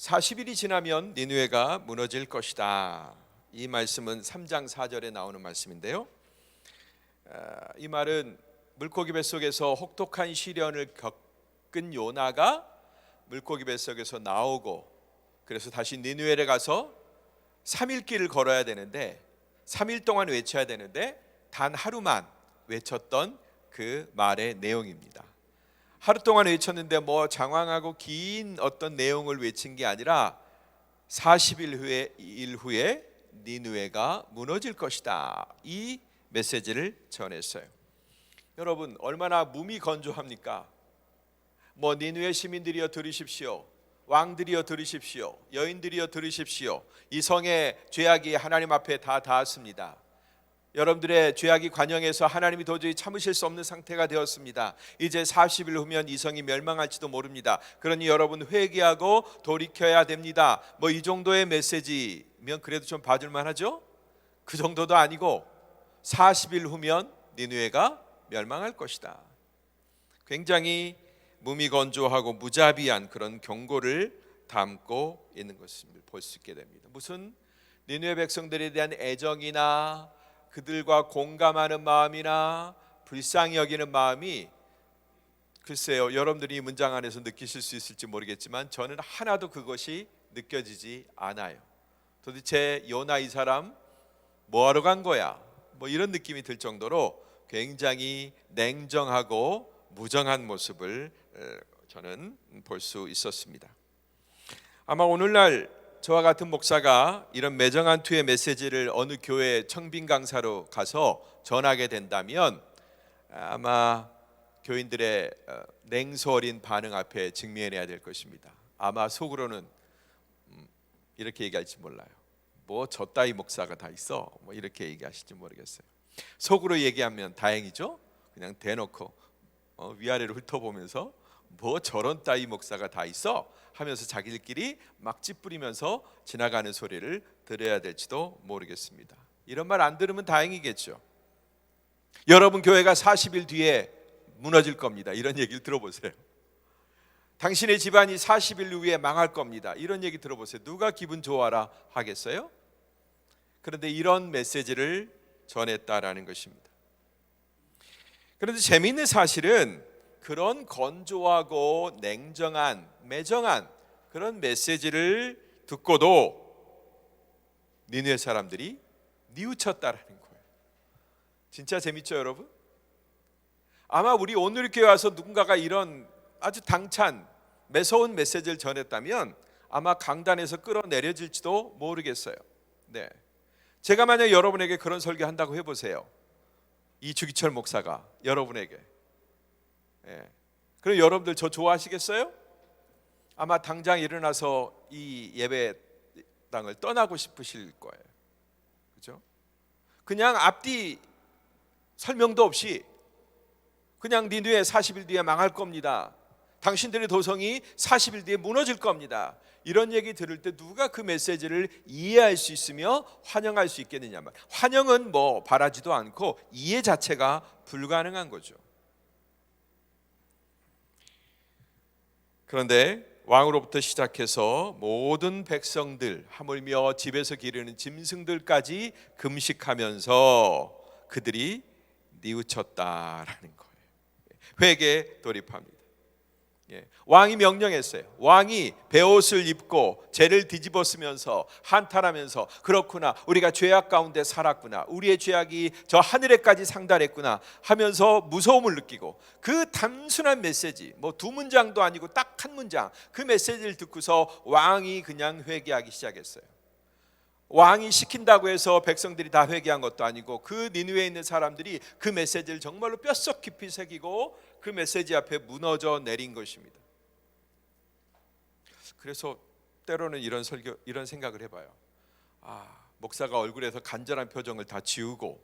40일이 지나면 니느웨가 무너질 것이다. 이 말씀은 3장 4절에 나오는 말씀인데요. 이 말은 물고기 뱃속에서 혹독한 시련을 겪은 요나가 물고기 뱃속에서 나오고, 그래서 다시 니느웨에 가서 3일 길을 걸어야 되는데 3일 동안 외쳐야 되는데 단 하루만 외쳤던 그 말의 내용입니다. 하루 동안 외쳤는데 장황하고 긴 어떤 내용을 외친 게 아니라 40일 후에 니느웨가 무너질 것이다, 이 메시지를 전했어요. 여러분, 얼마나 무미건조합니까? 니느웨 시민들이여 들으십시오. 왕들이여 들으십시오. 여인들이여 들으십시오. 이 성의 죄악이 하나님 앞에 다 닿았습니다. 여러분들의 죄악이 관영해서 하나님이 도저히 참으실 수 없는 상태가 되었습니다. 이제 40일 후면 이 성이 멸망할지도 모릅니다. 그러니 여러분 회개하고 돌이켜야 됩니다. 이 정도의 메시지면 그래도 좀 봐줄만 하죠? 그 정도도 아니고 40일 후면 니느웨가 멸망할 것이다. 굉장히 무미건조하고 무자비한 그런 경고를 담고 있는 것을 볼 수 있게 됩니다. 무슨 니느웨 백성들에 대한 애정이나 그들과 공감하는 마음이나 불쌍히 여기는 마음이, 글쎄요, 여러분들이 이 문장 안에서 느끼실 수 있을지 모르겠지만 저는 하나도 그것이 느껴지지 않아요. 도대체 요나 이 사람 뭐하러 간 거야? 이런 느낌이 들 정도로 굉장히 냉정하고 무정한 모습을 저는 볼 수 있었습니다. 아마 오늘날 저와 같은 목사가 이런 매정한 투의 메시지를 어느 교회 청빙 강사로 가서 전하게 된다면 아마 교인들의 냉소 어린 반응 앞에 직면해야 될 것입니다. 아마 속으로는 이렇게 얘기할지 몰라요. 저 따위 목사가 다 있어, 이렇게 얘기하실지 모르겠어요. 속으로 얘기하면 다행이죠. 그냥 대놓고 위아래로 훑어보면서 저런 따위 목사가 다 있어 하면서 자기들끼리 막 찌푸리면서 지나가는 소리를 들어야 될지도 모르겠습니다. 이런 말 안 들으면 다행이겠죠. 여러분 교회가 40일 뒤에 무너질 겁니다, 이런 얘기를 들어보세요. 당신의 집안이 40일 후에 망할 겁니다, 이런 얘기 들어보세요. 누가 기분 좋아라 하겠어요? 그런데 이런 메시지를 전했다라는 것입니다. 그런데 재미있는 사실은 그런 건조하고 냉정한, 매정한 그런 메시지를 듣고도 니느웨 사람들이 뉘우쳤다라는 거예요. 진짜 재밌죠, 여러분? 아마 우리 오늘 교회 와서 누군가가 이런 아주 당찬, 매서운 메시지를 전했다면 아마 강단에서 끌어내려질지도 모르겠어요. 네. 제가 만약 여러분에게 그런 설교한다고 해보세요. 이 주기철 목사가 여러분에게, 그럼 여러분들 저 좋아하시겠어요? 아마 당장 일어나서 이 예배당을 떠나고 싶으실 거예요. 그렇죠? 그냥 앞뒤 설명도 없이 그냥 니느웨 40일 뒤에 망할 겁니다, 당신들의 도성이 40일 뒤에 무너질 겁니다, 이런 얘기 들을 때 누가 그 메시지를 이해할 수 있으며 환영할 수 있겠느냐 말. 환영은 바라지도 않고 이해 자체가 불가능한 거죠. 그런데 왕으로부터 시작해서 모든 백성들, 하물며 집에서 기르는 짐승들까지 금식하면서 그들이 뉘우쳤다라는 거예요. 회개에 돌입합니다. 왕이 명령했어요. 왕이 베옷을 입고 죄를 뒤집어 쓰면서 한탄하면서, 그렇구나, 우리가 죄악 가운데 살았구나, 우리의 죄악이 저 하늘에까지 상달했구나 하면서 무서움을 느끼고, 그 단순한 메시지, 두 문장도 아니고 딱 한 문장, 그 메시지를 듣고서 왕이 그냥 회개하기 시작했어요. 왕이 시킨다고 해서 백성들이 다 회개한 것도 아니고 그 니느웨에 있는 사람들이 그 메시지를 정말로 뼛속 깊이 새기고 그 메시지 앞에 무너져 내린 것입니다. 그래서 때로는 이런 생각을 해봐요. 목사가 얼굴에서 간절한 표정을 다 지우고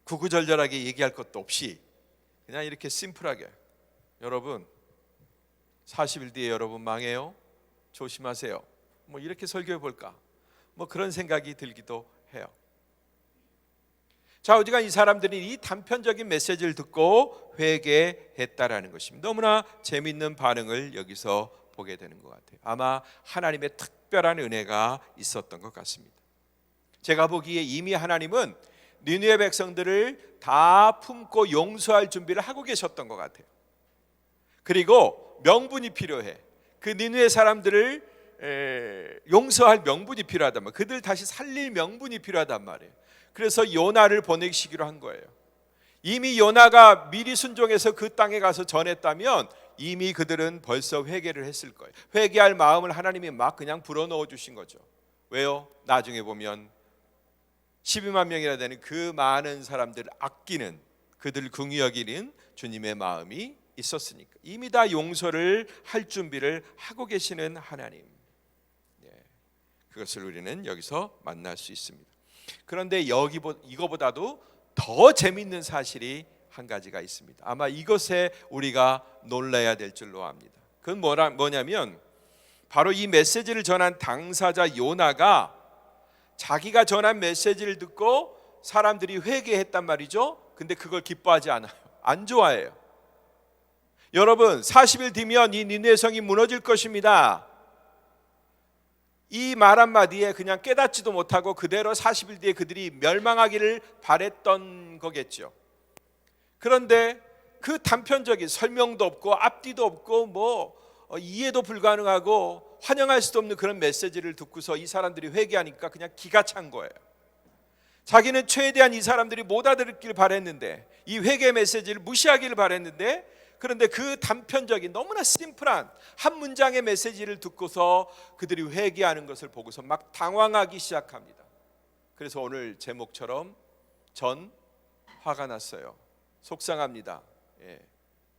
구구절절하게 얘기할 것도 없이 그냥 이렇게 심플하게, 여러분 40일 뒤에 여러분 망해요, 조심하세요, 이렇게 설교해 볼까, 그런 생각이 들기도 해요. 자, 어디가 이 사람들이 이 단편적인 메시지를 듣고 회개했다라는 것입니다. 너무나 재미있는 반응을 여기서 보게 되는 것 같아요. 아마 하나님의 특별한 은혜가 있었던 것 같습니다. 제가 보기에 이미 하나님은 니느웨 백성들을 다 품고 용서할 준비를 하고 계셨던 것 같아요. 그리고 명분이 필요해. 그 니느웨 사람들을 용서할 명분이 필요하단 말이에요. 그들 다시 살릴 명분이 필요하단 말이에요. 그래서 요나를 보내시기로 한 거예요. 이미 요나가 미리 순종해서 그 땅에 가서 전했다면 이미 그들은 벌써 회개를 했을 거예요. 회개할 마음을 하나님이 막 그냥 불어넣어 주신 거죠. 왜요? 나중에 보면 12만 명이나 되는 그 많은 사람들을 아끼는, 그들을 긍휼히 여기는 주님의 마음이 있었으니까 이미 다 용서를 할 준비를 하고 계시는 하나님, 그것을 우리는 여기서 만날 수 있습니다. 그런데 이거보다도 더 재미있는 사실이 한 가지가 있습니다. 아마 이것에 우리가 놀라야 될 줄로 압니다. 그건 뭐냐면 바로 이 메시지를 전한 당사자 요나가 자기가 전한 메시지를 듣고 사람들이 회개했단 말이죠. 근데 그걸 기뻐하지 않아요. 안 좋아해요. 여러분, 40일 뒤면 이 니느웨 성이 무너질 것입니다. 이 말 한마디에 그냥 깨닫지도 못하고 그대로 40일 뒤에 그들이 멸망하기를 바랬던 거겠죠. 그런데 그 단편적인 설명도 없고 앞뒤도 없고 이해도 불가능하고 환영할 수도 없는 그런 메시지를 듣고서 이 사람들이 회개하니까 그냥 기가 찬 거예요. 자기는 최대한 이 사람들이 못 알아듣기를 바랬는데, 이 회개 메시지를 무시하기를 바랬는데, 그런데 그 단편적인 너무나 심플한 한 문장의 메시지를 듣고서 그들이 회개하는 것을 보고서 막 당황하기 시작합니다. 그래서 오늘 제목처럼 전 화가 났어요, 속상합니다,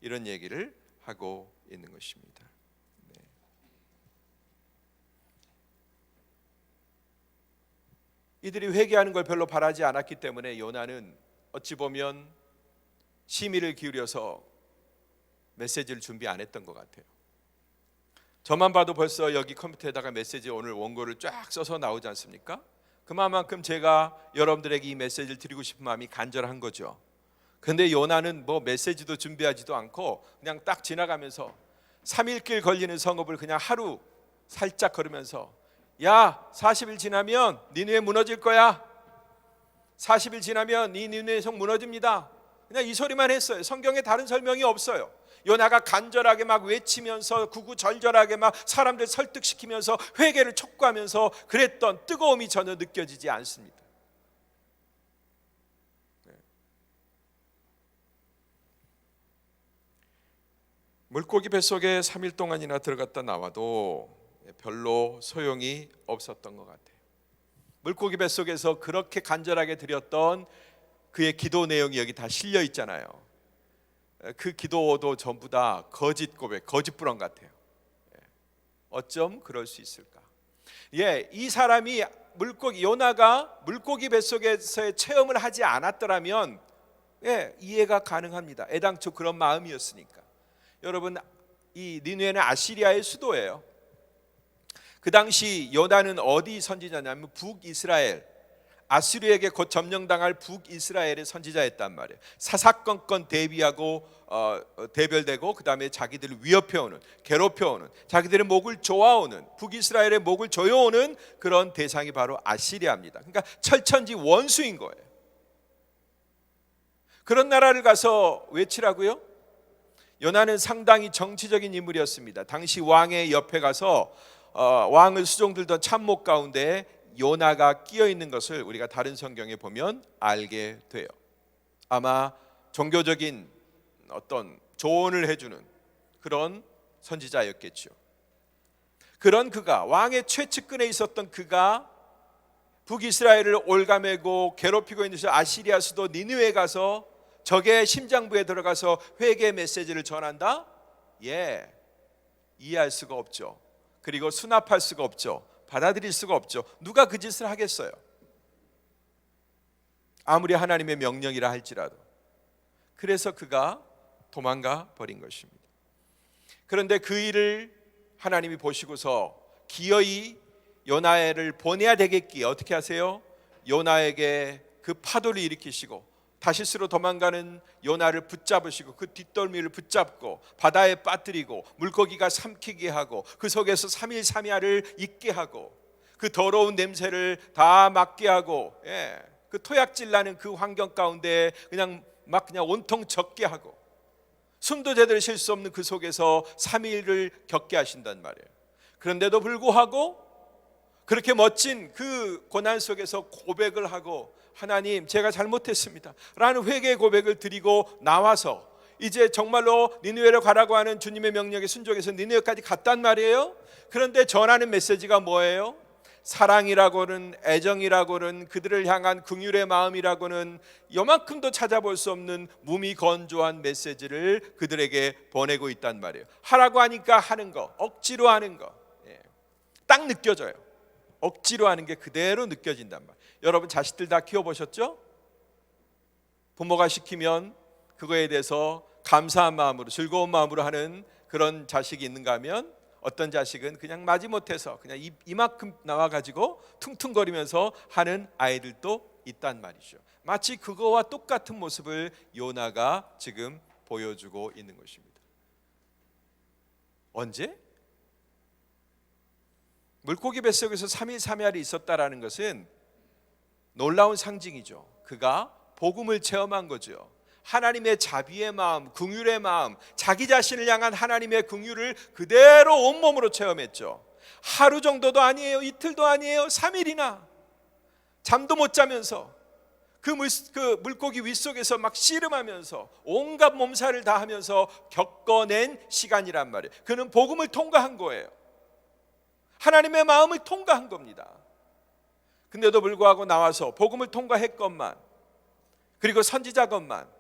이런 얘기를 하고 있는 것입니다. 이들이 회개하는 걸 별로 바라지 않았기 때문에 요나는 어찌 보면 심의를 기울여서 메시지를 준비 안 했던 것 같아요. 저만 봐도 벌써 여기 컴퓨터에다가 메시지 오늘 원고를 쫙 써서 나오지 않습니까? 그만큼 제가 여러분들에게 이 메시지를 드리고 싶은 마음이 간절한 거죠. 근데 요나는 메시지도 준비하지도 않고 그냥 딱 지나가면서 3일길 걸리는 성읍을 그냥 하루 살짝 걸으면서, 야, 40일 지나면 니느웨 무너질 거야. 40일 지나면 이 니느웨 성 무너집니다. 그냥 이 소리만 했어요. 성경에 다른 설명이 없어요. 요나가 간절하게 막 외치면서 구구절절하게 막 사람들 설득시키면서 회개를 촉구하면서 그랬던 뜨거움이 전혀 느껴지지 않습니다. 물고기 뱃속에 3일 동안이나 들어갔다 나와도 별로 소용이 없었던 것 같아요. 물고기 뱃속에서 그렇게 간절하게 드렸던 그의 기도 내용이 여기 다 실려 있잖아요. 그 기도도 전부 다 거짓 고백, 거짓 불언 같아요. 어쩜 그럴 수 있을까? 이 사람이 요나가 물고기 뱃속에서의 체험을 하지 않았더라면 이해가 가능합니다. 애당초 그런 마음이었으니까. 여러분, 이 니느웨는 아시리아의 수도예요. 그 당시 요나는 어디 선지자냐면 북이스라엘, 아수르에게 곧 점령당할 북이스라엘의 선지자였단 말이에요. 사사건건 대비하고 대별되고 그 다음에 자기들을 위협해오는, 괴롭혀오는, 자기들의 목을 조아오는, 북이스라엘의 목을 조여오는 그런 대상이 바로 아시리아입니다. 그러니까 철천지 원수인 거예요. 그런 나라를 가서 외치라고요? 요나는 상당히 정치적인 인물이었습니다. 당시 왕의 옆에 가서 왕을 수종들던 참목 가운데 요나가 끼어 있는 것을 우리가 다른 성경에 보면 알게 돼요. 아마 종교적인 어떤 조언을 해주는 그런 선지자였겠죠. 그런 그가, 왕의 최측근에 있었던 그가 북이스라엘을 올가매고 괴롭히고 있는 아시리아 수도 니느웨에 가서 적의 심장부에 들어가서 회개 메시지를 전한다? 이해할 수가 없죠. 그리고 수납할 수가 없죠. 받아들일 수가 없죠. 누가 그 짓을 하겠어요? 아무리 하나님의 명령이라 할지라도. 그래서 그가 도망가 버린 것입니다. 그런데 그 일을 하나님이 보시고서 기어이 요나를 보내야 되겠기에 어떻게 하세요? 요나에게 그 파도를 일으키시고 다시스로 도망가는 요나를 붙잡으시고 그 뒷덜미를 붙잡고 바다에 빠뜨리고 물고기가 삼키게 하고 그 속에서 3일 3야를 있게 하고 그 더러운 냄새를 다 맡게 하고, 그 토약질 나는 그 환경 가운데 그냥 온통 젖게 하고 숨도 제대로 쉴 수 없는 그 속에서 3일을 겪게 하신단 말이에요. 그런데도 불구하고 그렇게 멋진 그 고난 속에서 고백을 하고, 하나님 제가 잘못했습니다 라는 회개의 고백을 드리고 나와서 이제 정말로 니느웨로 가라고 하는 주님의 명령에 순종해서 니느웨까지 갔단 말이에요. 그런데 전하는 메시지가 뭐예요? 사랑이라고는, 애정이라고는, 그들을 향한 긍휼의 마음이라고는 요만큼도 찾아볼 수 없는 무미건조한 메시지를 그들에게 보내고 있단 말이에요. 하라고 하니까 하는 거, 억지로 하는 거, 딱 느껴져요. 억지로 하는 게 그대로 느껴진단 말이에요. 여러분 자식들 다 키워보셨죠? 부모가 시키면 그거에 대해서 감사한 마음으로, 즐거운 마음으로 하는 그런 자식이 있는가 하면, 어떤 자식은 그냥 마지못해서 그냥 이만큼 나와가지고 퉁퉁거리면서 하는 아이들도 있단 말이죠. 마치 그거와 똑같은 모습을 요나가 지금 보여주고 있는 것입니다. 언제? 물고기 뱃속에서 3일 3야를 있었다라는 것은 놀라운 상징이죠. 그가 복음을 체험한 거죠. 하나님의 자비의 마음, 긍휼의 마음, 자기 자신을 향한 하나님의 긍휼을 그대로 온몸으로 체험했죠. 하루 정도도 아니에요. 이틀도 아니에요. 3일이나 잠도 못 자면서 그 물고기 윗속에서 막 씨름하면서 온갖 몸살을 다 하면서 겪어낸 시간이란 말이에요. 그는 복음을 통과한 거예요. 하나님의 마음을 통과한 겁니다. 근데도 불구하고 나와서 복음을 통과했건만, 그리고 선지자건만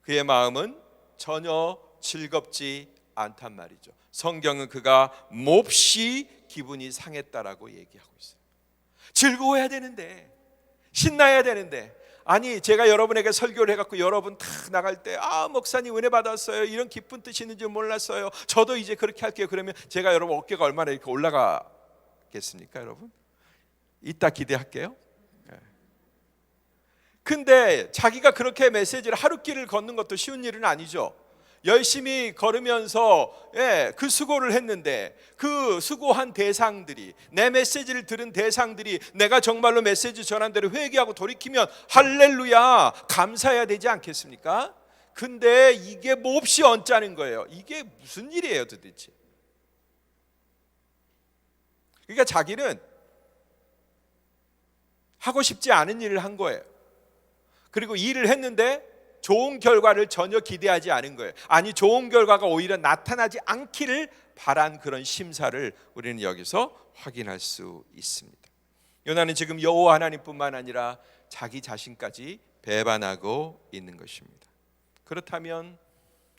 그의 마음은 전혀 즐겁지 않단 말이죠. 성경은 그가 몹시 기분이 상했다라고 얘기하고 있어요. 즐거워야 되는데, 신나야 되는데, 아니 제가 여러분에게 설교를 해갖고 여러분 다 나갈 때 목사님 은혜 받았어요, 이런 기쁜 뜻이 있는 줄 몰랐어요, 저도 이제 그렇게 할게요, 그러면 제가 여러분 어깨가 얼마나 이렇게 올라가겠습니까? 여러분 이따 기대할게요. 근데 자기가 그렇게 메시지를 하루길을 걷는 것도 쉬운 일은 아니죠. 열심히 걸으면서 그 수고를 했는데, 그 수고한 대상들이, 내 메시지를 들은 대상들이 내가 정말로 메시지 전한 대로 회개하고 돌이키면 할렐루야 감사해야 되지 않겠습니까? 근데 이게 몹시 언짢은 거예요. 이게 무슨 일이에요 도대체? 그러니까 자기는 하고 싶지 않은 일을 한 거예요. 그리고 일을 했는데 좋은 결과를 전혀 기대하지 않은 거예요. 아니 좋은 결과가 오히려 나타나지 않기를 바란 그런 심사를 우리는 여기서 확인할 수 있습니다. 요나는 지금 여호와 하나님뿐만 아니라 자기 자신까지 배반하고 있는 것입니다. 그렇다면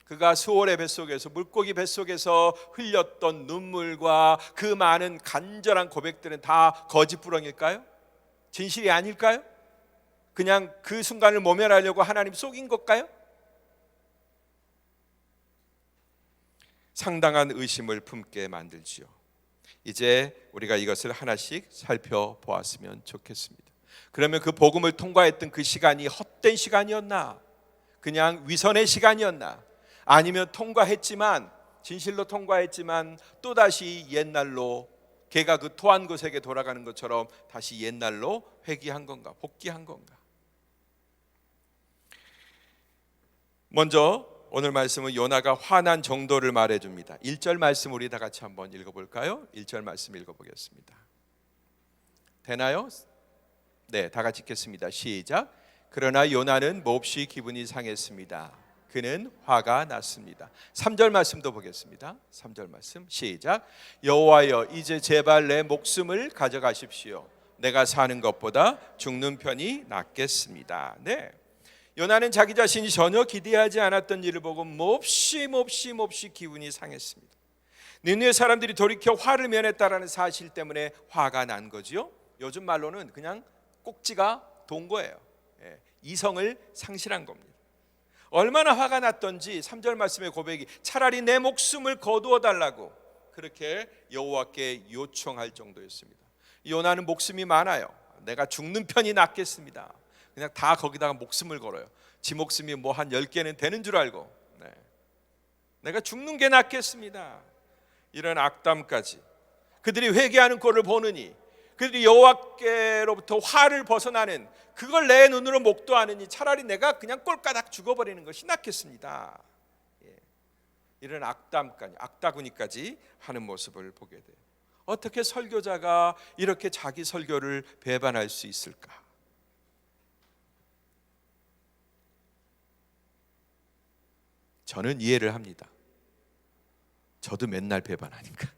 그가 수월의 뱃속에서, 물고기 뱃속에서 흘렸던 눈물과 그 많은 간절한 고백들은 다 거짓부렁일까요? 진실이 아닐까요? 그냥 그 순간을 모면하려고 하나님 속인 걸까요? 상당한 의심을 품게 만들지요. 이제 우리가 이것을 하나씩 살펴보았으면 좋겠습니다. 그러면 그 복음을 통과했던 그 시간이 헛된 시간이었나? 그냥 위선의 시간이었나? 아니면 통과했지만, 진실로 통과했지만 또다시 옛날로, 개가 그 토한 곳에게 돌아가는 것처럼 다시 옛날로 회귀한 건가? 복귀한 건가? 먼저 오늘 말씀은 요나가 화난 정도를 말해줍니다. 1절 말씀 우리 다 같이 한번 읽어볼까요? 1절 말씀 읽어보겠습니다. 되나요? 네, 다 같이 읽겠습니다. 시작. 그러나 요나는 몹시 기분이 상했습니다. 그는 화가 났습니다. 3절 말씀도 보겠습니다. 3절 말씀 시작. 여호와여 이제 제발 내 목숨을 가져가십시오. 내가 사는 것보다 죽는 편이 낫겠습니다. 네. 요나는 자기 자신이 전혀 기대하지 않았던 일을 보고 몹시 기분이 상했습니다. 니느웨 사람들이 돌이켜 화를 면했다라는 사실 때문에 화가 난 거지요. 요즘 말로는 그냥 꼭지가 돈 거예요. 이성을 상실한 겁니다. 얼마나 화가 났던지 3절 말씀의 고백이 차라리 내 목숨을 거두어 달라고 그렇게 여호와께 요청할 정도였습니다. 요나는 목숨이 많아요. 내가 죽는 편이 낫겠습니다. 그냥 다 거기다가 목숨을 걸어요. 지 목숨이 뭐 한 10개는 되는 줄 알고, 네. 내가 죽는 게 낫겠습니다. 이런 악담까지. 그들이 회개하는 꼴을 보느니, 그들이 여호와께로부터 화를 벗어나는 그걸 내 눈으로 목도하느니 차라리 내가 그냥 꼴까닥 죽어버리는 것이 낫겠습니다. 예. 이런 악담까지, 악다구니까지 하는 모습을 보게 돼요. 어떻게 설교자가 이렇게 자기 설교를 배반할 수 있을까? 저는 이해를 합니다. 저도 맨날 배반하니까.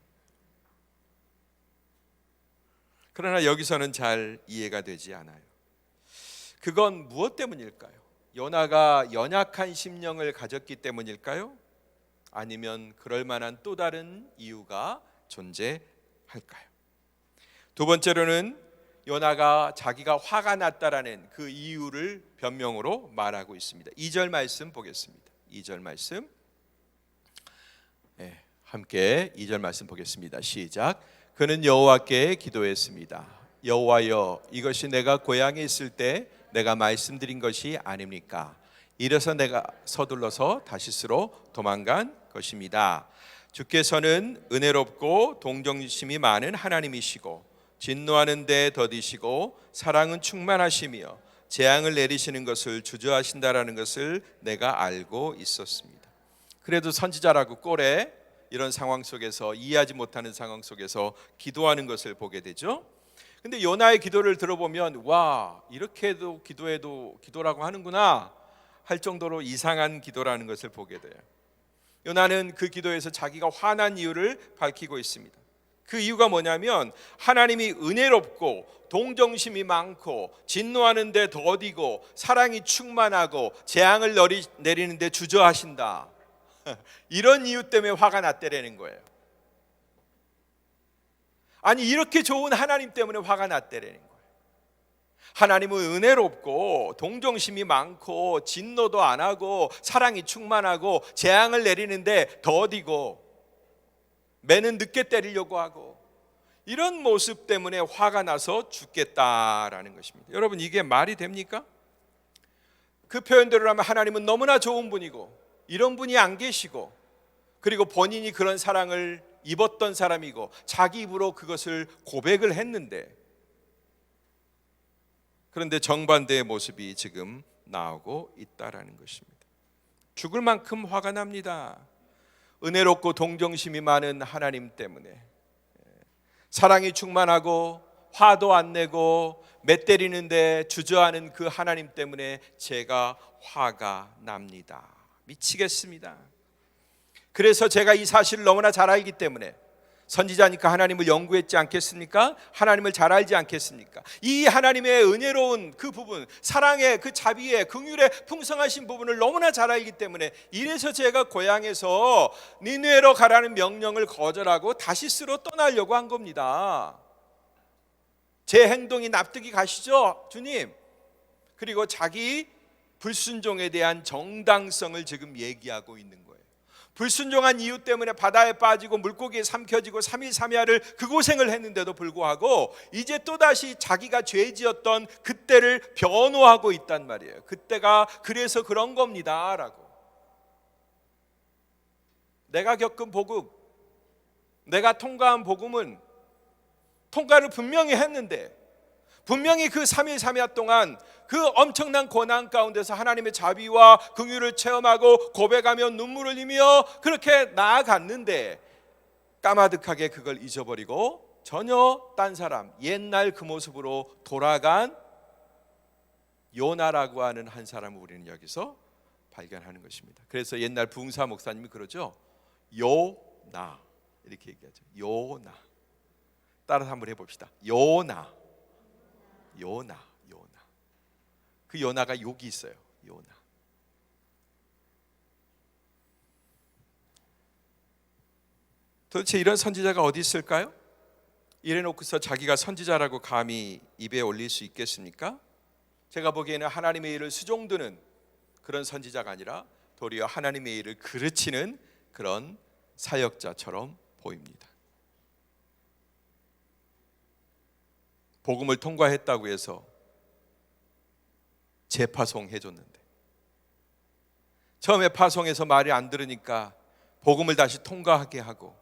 그러나 여기서는 잘 이해가 되지 않아요. 그건 무엇 때문일까요? 요나가 연약한 심령을 가졌기 때문일까요? 아니면 그럴 만한 또 다른 이유가 존재할까요? 두 번째로는 요나가 자기가 화가 났다라는 그 이유를 변명으로 말하고 있습니다. 2절 말씀 보겠습니다. 2절 말씀, 네, 함께 2절 말씀 보겠습니다. 시작. 그는 여호와께 기도했습니다. 여호와여, 이것이 내가 고향에 있을 때 내가 말씀드린 것이 아닙니까? 이래서 내가 서둘러서 다시스로 도망간 것입니다. 주께서는 은혜롭고 동정심이 많은 하나님이시고 진노하는 데 더디시고 사랑은 충만하시며 재앙을 내리시는 것을 주저하신다라는 것을 내가 알고 있었습니다. 그래도 선지자라고 꼴에 이런 상황 속에서, 이해하지 못하는 상황 속에서 기도하는 것을 보게 되죠. 근데 요나의 기도를 들어보면 와, 이렇게도 기도해도 기도라고 하는구나 할 정도로 이상한 기도라는 것을 보게 돼요. 요나는 그 기도에서 자기가 화난 이유를 밝히고 있습니다. 그 이유가 뭐냐면 하나님이 은혜롭고 동정심이 많고 진노하는 데 더디고 사랑이 충만하고 재앙을 내리는 데 주저하신다. 이런 이유 때문에 화가 났다라는 거예요. 아니, 이렇게 좋은 하나님 때문에 화가 났다라는 거예요. 하나님은 은혜롭고 동정심이 많고 진노도 안 하고 사랑이 충만하고 재앙을 내리는데 더디고 매는 늦게 때리려고 하고 이런 모습 때문에 화가 나서 죽겠다라는 것입니다. 여러분, 이게 말이 됩니까? 그 표현대로 하면 하나님은 너무나 좋은 분이고 이런 분이 안 계시고, 그리고 본인이 그런 사랑을 입었던 사람이고 자기 입으로 그것을 고백을 했는데, 그런데 정반대의 모습이 지금 나오고 있다라는 것입니다. 죽을 만큼 화가 납니다. 은혜롭고 동정심이 많은 하나님 때문에, 사랑이 충만하고 화도 안 내고 매 때리는데 주저하는 그 하나님 때문에 제가 화가 납니다. 미치겠습니다. 그래서 제가 이 사실을 너무나 잘 알기 때문에, 선지자니까 하나님을 연구했지 않겠습니까? 하나님을 잘 알지 않겠습니까? 이 하나님의 은혜로운 그 부분, 사랑의 그 자비의 긍휼의 풍성하신 부분을 너무나 잘 알기 때문에, 이래서 제가 고향에서 니느웨로 가라는 명령을 거절하고 다시스로 떠나려고 한 겁니다. 제 행동이 납득이 가시죠, 주님? 그리고 자기 불순종에 대한 정당성을 지금 얘기하고 있는 거예요. 불순종한 이유 때문에 바다에 빠지고 물고기에 삼켜지고 3일 3야를 그 고생을 했는데도 불구하고 이제 또다시 자기가 죄지었던 그때를 변호하고 있단 말이에요. 그때가 그래서 그런 겁니다 라고. 내가 겪은 복음, 내가 통과한 복음은 통과를 분명히 했는데, 분명히 그 3일 3야 동안 그 엄청난 고난 가운데서 하나님의 자비와 긍휼을 체험하고 고백하며 눈물을 흘리며 그렇게 나아갔는데, 까마득하게 그걸 잊어버리고 전혀 딴 사람, 옛날 그 모습으로 돌아간 요나라고 하는 한 사람을 우리는 여기서 발견하는 것입니다. 그래서 옛날 부흥사 목사님이 그러죠. 요나, 이렇게 얘기하죠. 요나. 따라서 한번 해봅시다. 요나. 요나. 그 요나가 여기 있어요. 요나. 도대체 이런 선지자가 어디 있을까요? 이래놓고서 자기가 선지자라고 감히 입에 올릴 수 있겠습니까? 제가 보기에는 하나님의 일을 수종드는 그런 선지자가 아니라 도리어 하나님의 일을 그르치는 그런 사역자처럼 보입니다. 복음을 통과했다고 해서 재파송 해줬는데, 처음에 파송해서 말이 안 들으니까 복음을 다시 통과하게 하고,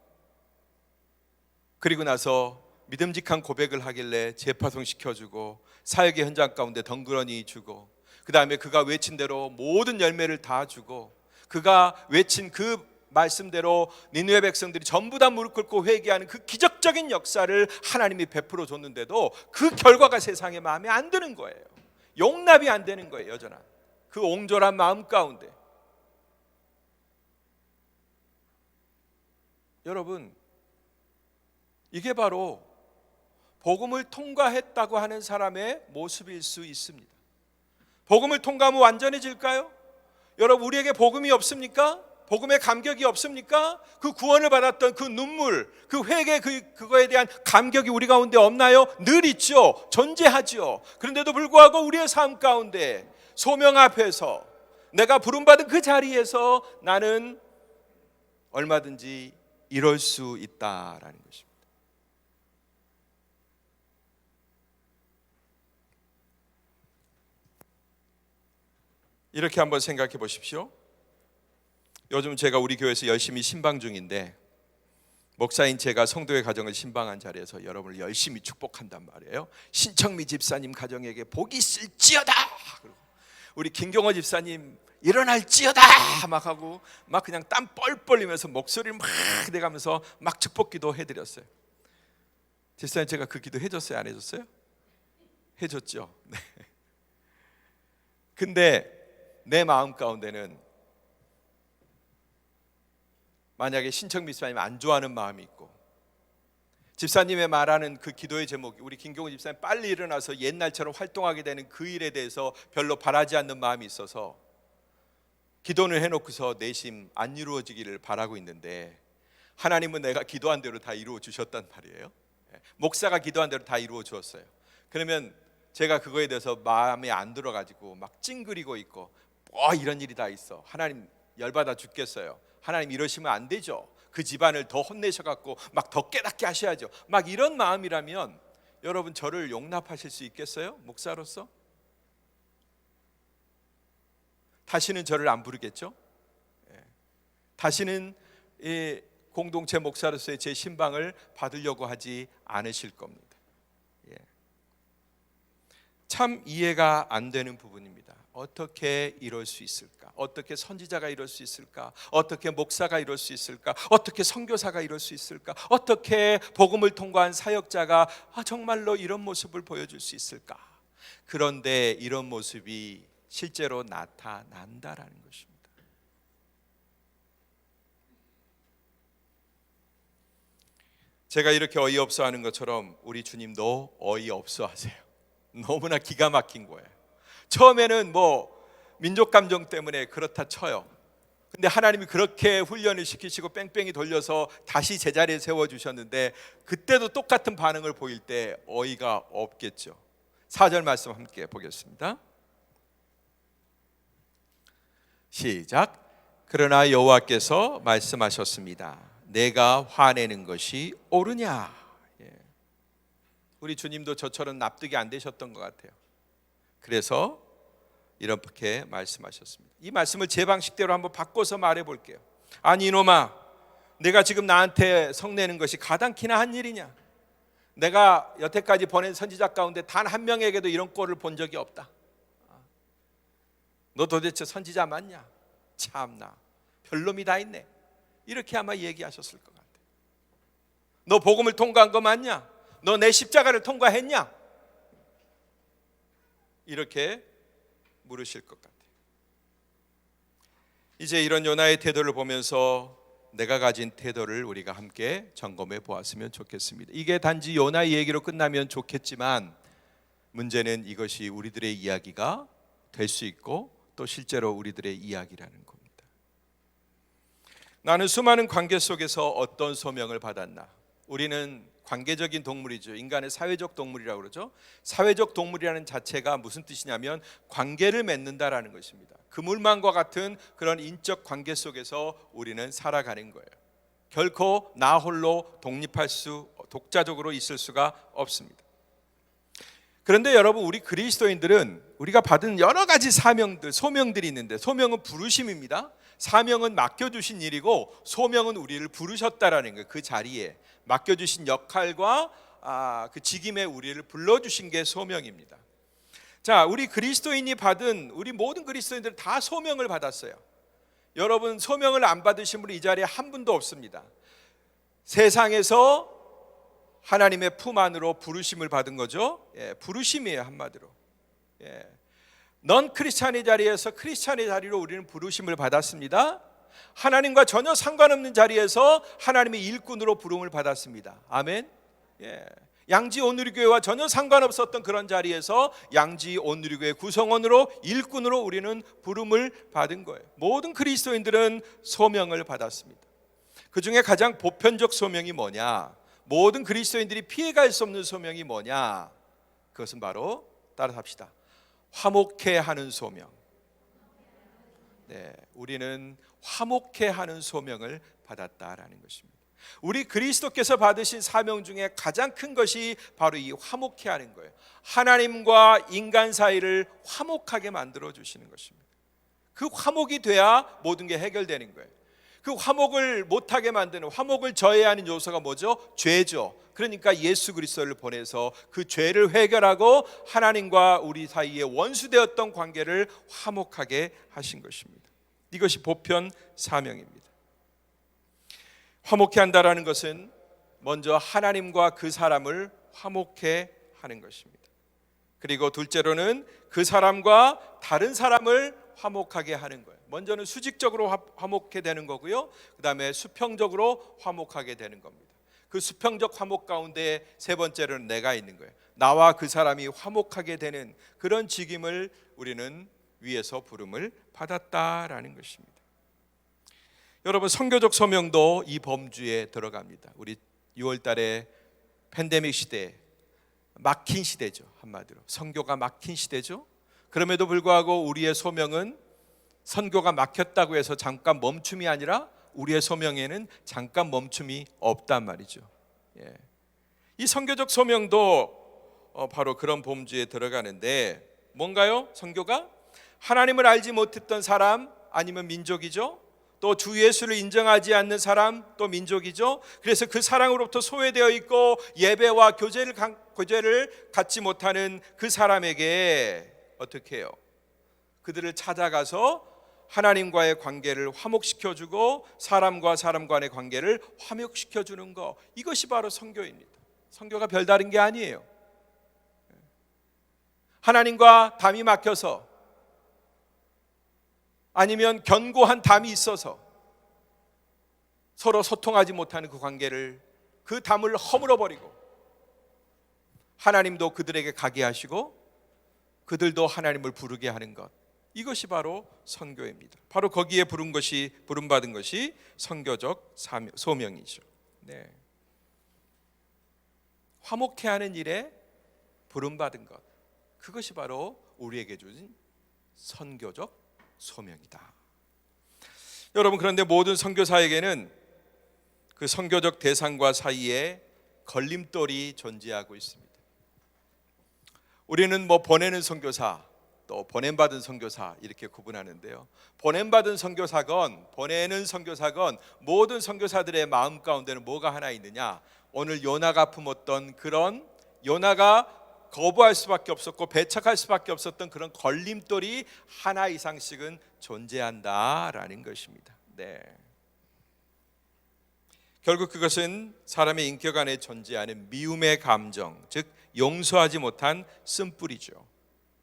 그리고 나서 믿음직한 고백을 하길래 재파송 시켜주고 사역의 현장 가운데 덩그러니 주고, 그 다음에 그가 외친 대로 모든 열매를 다 주고, 그가 외친 그 말씀대로 니느웨 백성들이 전부 다 무릎 꿇고 회개하는 그 기적적인 역사를 하나님이 베풀어 줬는데도 그 결과가 세상에 마음에 안 드는 거예요. 용납이 안 되는 거예요. 여전한 그 옹졸한 마음 가운데. 여러분, 이게 바로 복음을 통과했다고 하는 사람의 모습일 수 있습니다. 복음을 통과하면 완전해질까요? 여러분, 우리에게 복음이 없습니까? 복음의 감격이 없습니까? 그 구원을 받았던 그 눈물, 그 회개, 그거에 대한 감격이 우리 가운데 없나요? 늘 있죠. 존재하죠. 그런데도 불구하고 우리의 삶 가운데 소명 앞에서 내가 부름받은 그 자리에서 나는 얼마든지 이럴 수 있다라는 것입니다. 이렇게 한번 생각해 보십시오. 요즘 제가 우리 교회에서 열심히 신방 중인데, 목사인 제가 성도의 가정을 신방한 자리에서 여러분을 열심히 축복한단 말이에요. 신청미 집사님 가정에게 복이 있을지어다, 우리 김경호 집사님 일어날지어다 막 하고, 막 그냥 땀 뻘뻘 흘리면서 목소리를 막 내가면서 막 축복 기도 해드렸어요. 집사님, 제가 그 기도 해줬어요? 안 해줬어요? 해줬죠. 네. 근데 내 마음 가운데는 만약에 신청미 집사님 안 좋아하는 마음이 있고, 집사님의 말하는 그 기도의 제목이 우리 김경호 집사님 빨리 일어나서 옛날처럼 활동하게 되는 그 일에 대해서 별로 바라지 않는 마음이 있어서 기도를 해놓고서 내심 안 이루어지기를 바라고 있는데, 하나님은 내가 기도한 대로 다 이루어 주셨단 말이에요. 목사가 기도한 대로 다 이루어 주었어요. 그러면 제가 그거에 대해서 마음에 안 들어가지고 막 찡그리고 있고, 이런 일이 다 있어, 하나님 열받아 죽겠어요, 하나님 이러시면 안 되죠, 그 집안을 더 혼내셔갖고 막 더 깨닫게 하셔야죠, 막 이런 마음이라면 여러분, 저를 용납하실 수 있겠어요? 목사로서? 다시는 저를 안 부르겠죠? 다시는 이 공동체 목사로서의 제 신방을 받으려고 하지 않으실 겁니다. 참 이해가 안 되는 부분입니다. 어떻게 이럴 수 있을까? 어떻게 선지자가 이럴 수 있을까? 어떻게 목사가 이럴 수 있을까? 어떻게 선교사가 이럴 수 있을까? 어떻게 복음을 통과한 사역자가 정말로 이런 모습을 보여줄 수 있을까? 그런데 이런 모습이 실제로 나타난다라는 것입니다. 제가 이렇게 어이없어 하는 것처럼 우리 주님도 어이없어 하세요. 너무나 기가 막힌 거예요. 처음에는 민족 감정 때문에 그렇다 쳐요. 근데 하나님이 그렇게 훈련을 시키시고 뺑뺑이 돌려서 다시 제자리에 세워주셨는데, 그때도 똑같은 반응을 보일 때 어이가 없겠죠. 4절 말씀 함께 보겠습니다. 시작. 그러나 여호와께서 말씀하셨습니다. 내가 화내는 것이 옳으냐? 우리 주님도 저처럼 납득이 안 되셨던 것 같아요. 그래서 이렇게 말씀하셨습니다. 이 말씀을 제 방식대로 한번 바꿔서 말해 볼게요. 아니 이놈아, 내가 지금 나한테 성내는 것이 가당키나 한 일이냐? 내가 여태까지 보낸 선지자 가운데 단 한 명에게도 이런 꼴을 본 적이 없다. 너 도대체 선지자 맞냐? 참나, 별놈이 다 있네. 이렇게 아마 얘기하셨을 것 같아요. 너 복음을 통과한 거 맞냐? 너 내 십자가를 통과했냐? 이렇게 물으실 것 같아요. 이제 이런 요나의 태도를 보면서 내가 가진 태도를 우리가 함께 점검해 보았으면 좋겠습니다. 이게 단지 요나의 얘기로 끝나면 좋겠지만, 문제는 이것이 우리들의 이야기가 될 수 있고 또 실제로 우리들의 이야기라는 겁니다. 나는 수많은 관계 속에서 어떤 소명을 받았나? 우리는 관계적인 동물이죠. 인간의 사회적 동물이라고 그러죠. 사회적 동물이라는 자체가 무슨 뜻이냐면 관계를 맺는다라는 것입니다. 그물망과 같은 그런 인적 관계 속에서 우리는 살아가는 거예요. 결코 나 홀로 독립할 수, 독자적으로 있을 수가 없습니다. 그런데 여러분, 우리 그리스도인들은 우리가 받은 여러 가지 사명들, 소명들이 있는데, 소명은 부르심입니다. 사명은 맡겨주신 일이고, 소명은 우리를 부르셨다라는 거예요. 그 자리에 맡겨주신 역할과 그 직임에 우리를 불러주신 게 소명입니다. 자, 우리 그리스도인이 받은, 우리 모든 그리스도인들 다 소명을 받았어요. 여러분, 소명을 안 받으신 분이 이 자리에 한 분도 없습니다. 세상에서 하나님의 품 안으로 부르심을 받은 거죠. 부르심이에요, 한마디로. 넌 크리스찬의 자리에서 크리스찬의 자리로 우리는 부르심을 받았습니다. 하나님과 전혀 상관없는 자리에서 하나님의 일꾼으로 부름을 받았습니다. 아멘. 양지 온누리교회와 전혀 상관없었던 그런 자리에서 양지 온누리교회 구성원으로, 일꾼으로 우리는 부름을 받은 거예요. 모든 그리스도인들은 소명을 받았습니다. 그 중에 가장 보편적 소명이 뭐냐? 모든 그리스도인들이 피해갈 수 없는 소명이 뭐냐? 그것은 바로, 따라서 합시다, 화목해 하는 소명. 우리는 화목해 하는 소명을 받았다라는 것입니다. 우리 그리스도께서 받으신 사명 중에 가장 큰 것이 바로 이 화목해 하는 거예요. 하나님과 인간 사이를 화목하게 만들어 주시는 것입니다. 그 화목이 돼야 모든 게 해결되는 거예요. 그 화목을 못하게 만드는, 화목을 저해하는 요소가 뭐죠? 죄죠. 그러니까 예수 그리스도를 보내서 그 죄를 해결하고 하나님과 우리 사이에 원수되었던 관계를 화목하게 하신 것입니다. 이것이 보편 사명입니다. 화목해 한다라는 것은 먼저 하나님과 그 사람을 화목해 하는 것입니다. 그리고 둘째로는 그 사람과 다른 사람을 화목하게 하는 거예요. 먼저는 수직적으로 화목해 되는 거고요, 그 다음에 수평적으로 화목하게 되는 겁니다. 그 수평적 화목 가운데 세 번째로는 내가 있는 거예요. 나와 그 사람이 화목하게 되는 그런 직임을 우리는 위에서 부름을 받았다라는 것입니다. 여러분, 선교적 소명도 이 범주에 들어갑니다. 우리 6월 달에 팬데믹 시대, 막힌 시대죠. 한마디로 선교가 막힌 시대죠. 그럼에도 불구하고 우리의 소명은 선교가 막혔다고 해서 잠깐 멈춤이 아니라 우리의 소명에는 잠깐 멈춤이 없단 말이죠. 이 선교적 소명도 바로 그런 범주에 들어가는데, 뭔가요? 선교가 하나님을 알지 못했던 사람, 아니면 민족이죠. 또 주 예수를 인정하지 않는 사람, 또 민족이죠. 그래서 그 사랑으로부터 소외되어 있고 예배와 교제를 갖지 못하는 그 사람에게 어떻게 해요? 그들을 찾아가서 하나님과의 관계를 화목시켜주고 사람과 사람 간의 관계를 화목시켜주는 것, 이것이 바로 선교입니다. 선교가 별다른 게 아니에요. 하나님과 담이 막혀서, 아니면 견고한 담이 있어서 서로 소통하지 못하는 그 관계를, 그 담을 허물어버리고 하나님도 그들에게 가게 하시고 그들도 하나님을 부르게 하는 것, 이것이 바로 선교입니다. 바로 거기에 부름받은 것이 선교적 소명이죠. 화목해 하는 일에 부름받은 것, 그것이 바로 우리에게 주신 선교적 소명이다. 여러분, 그런데 모든 선교사에게는 그 선교적 대상과 사이에 걸림돌이 존재하고 있습니다. 우리는 보내는 선교사, 또 보냄받은 선교사 이렇게 구분하는데요, 보냄받은 선교사건 보내는 선교사건 모든 선교사들의 마음 가운데는 뭐가 하나 있느냐? 오늘 요나가 품었던 그런, 요나가 거부할 수밖에 없었고 배척할 수밖에 없었던 그런 걸림돌이 하나 이상씩은 존재한다라는 것입니다. 결국 그것은 사람의 인격 안에 존재하는 미움의 감정, 즉 용서하지 못한 쓴뿌리죠.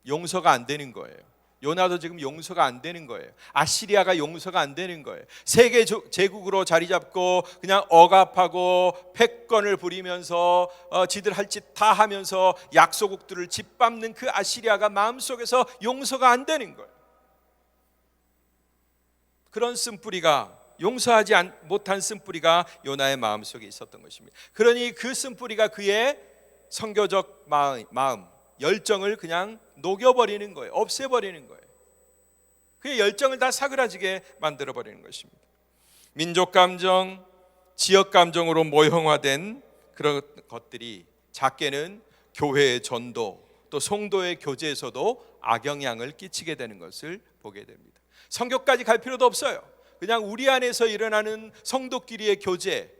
용서가 안 되는 거예요. 요나도 지금 용서가 안 되는 거예요. 아시리아가 용서가 안 되는 거예요. 세계 제국으로 자리 잡고 그냥 억압하고 패권을 부리면서 지들 할 짓 다 하면서 약소국들을 짓밟는 그 아시리아가 마음속에서 용서가 안 되는 거예요. 그런 쓴뿌리가, 용서하지 못한 쓴뿌리가 요나의 마음속에 있었던 것입니다. 그러니 그 쓴뿌리가 그의 선교적 마음, 열정을 그냥 녹여버리는 거예요. 없애버리는 거예요. 그의 열정을 다 사그라지게 만들어버리는 것입니다. 민족 감정, 지역 감정으로 모형화된 그런 것들이 작게는 교회의 전도, 또 성도의 교제에서도 악영향을 끼치게 되는 것을 보게 됩니다. 성교까지 갈 필요도 없어요. 그냥 우리 안에서 일어나는 성도끼리의 교제,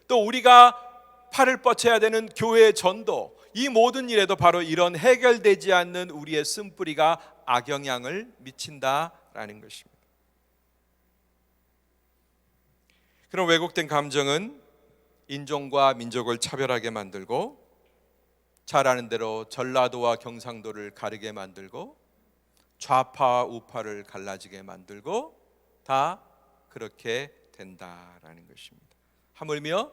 또 우리가 팔을 뻗쳐야 되는 교회의 전도, 이 모든 일에도 바로 이런 해결되지 않는 우리의 쓴뿌리가 악영향을 미친다라는 것입니다. 그런 왜곡된 감정은 인종과 민족을 차별하게 만들고, 잘 아는 대로 전라도와 경상도를 가르게 만들고, 좌파 우파를 갈라지게 만들고, 다 그렇게 된다라는 것입니다. 하물며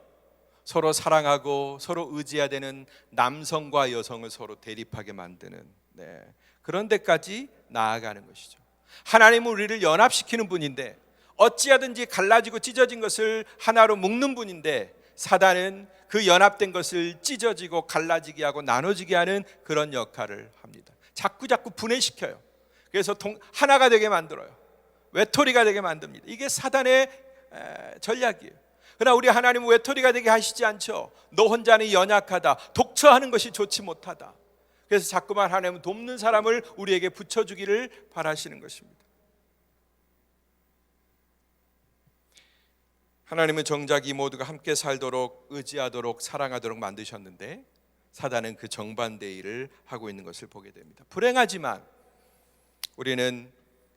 서로 사랑하고 서로 의지해야 되는 남성과 여성을 서로 대립하게 만드는, 그런 데까지 나아가는 것이죠. 하나님은 우리를 연합시키는 분인데, 어찌하든지 갈라지고 찢어진 것을 하나로 묶는 분인데, 사단은 그 연합된 것을 찢어지고 갈라지게 하고 나눠지게 하는 그런 역할을 합니다. 자꾸 분해시켜요. 그래서 하나가 되게 만들어요. 외톨이가 되게 만듭니다. 이게 사단의 전략이에요. 그러나 우리 하나님은 외톨이가 되게 하시지 않죠. 너 혼자는 연약하다, 독처하는 것이 좋지 못하다. 그래서 자꾸만 하나님은 돕는 사람을 우리에게 붙여주기를 바라시는 것입니다. 하나님은 정작 이 모두가 함께 살도록, 의지하도록, 사랑하도록 만드셨는데, 사단은 그 정반대의 일을 하고 있는 것을 보게 됩니다. 불행하지만 우리는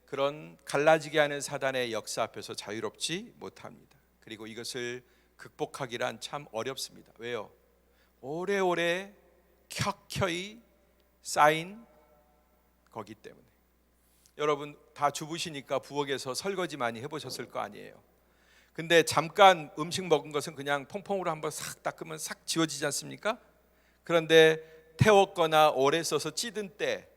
그런 갈라지게 하는 사단의 역사 앞에서 자유롭지 못합니다. 그리고 이것을 극복하기란 참 어렵습니다. 왜요? 오래오래 켜켜이 쌓인 거기 때문에. 여러분 다 주부시니까 부엌에서 설거지 많이 해보셨을 거 아니에요. 근데 잠깐 음식 먹은 것은 그냥 퐁퐁으로 한번 싹 닦으면 싹 지워지지 않습니까? 그런데 태웠거나 오래 써서 찌든 때,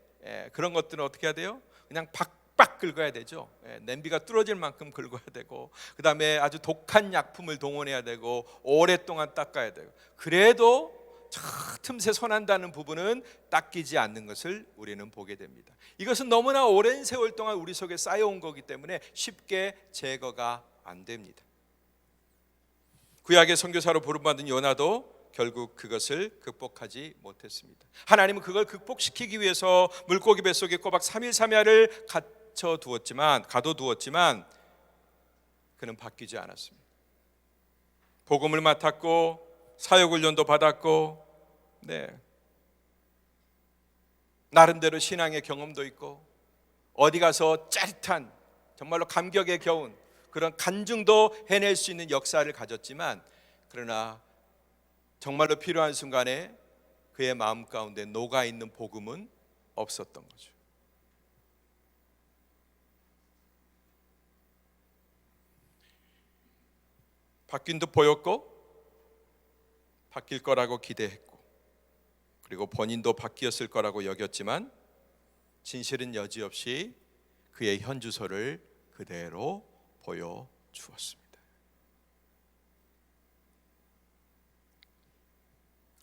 그런 것들은 어떻게 해야 돼요? 그냥 박박 긁어야 되죠. 냄비가 뚫어질 만큼 긁어야 되고, 그 다음에 아주 독한 약품을 동원해야 되고, 오랫동안 닦아야 돼요. 그래도 저 틈새 손한다는 부분은 닦이지 않는 것을 우리는 보게 됩니다. 이것은 너무나 오랜 세월 동안 우리 속에 쌓여온 거기 때문에 쉽게 제거가 안 됩니다. 구약의 선교사로 부름받은 요나도 결국 그것을 극복하지 못했습니다. 하나님은 그걸 극복시키기 위해서 물고기 뱃속에 꼬박 3일 3야를 가둬두었지만 그는 바뀌지 않았습니다. 복음을 맡았고 사역훈련도 받았고, 나름대로 신앙의 경험도 있고, 어디 가서 짜릿한, 정말로 감격에 겨운 그런 간증도 해낼 수 있는 역사를 가졌지만, 그러나 정말로 필요한 순간에 그의 마음 가운데 녹아있는 복음은 없었던 거죠. 바뀐 듯 보였고, 바뀔 거라고 기대했고, 그리고 본인도 바뀌었을 거라고 여겼지만, 진실은 여지없이 그의 현주소를 그대로 보여주었습니다.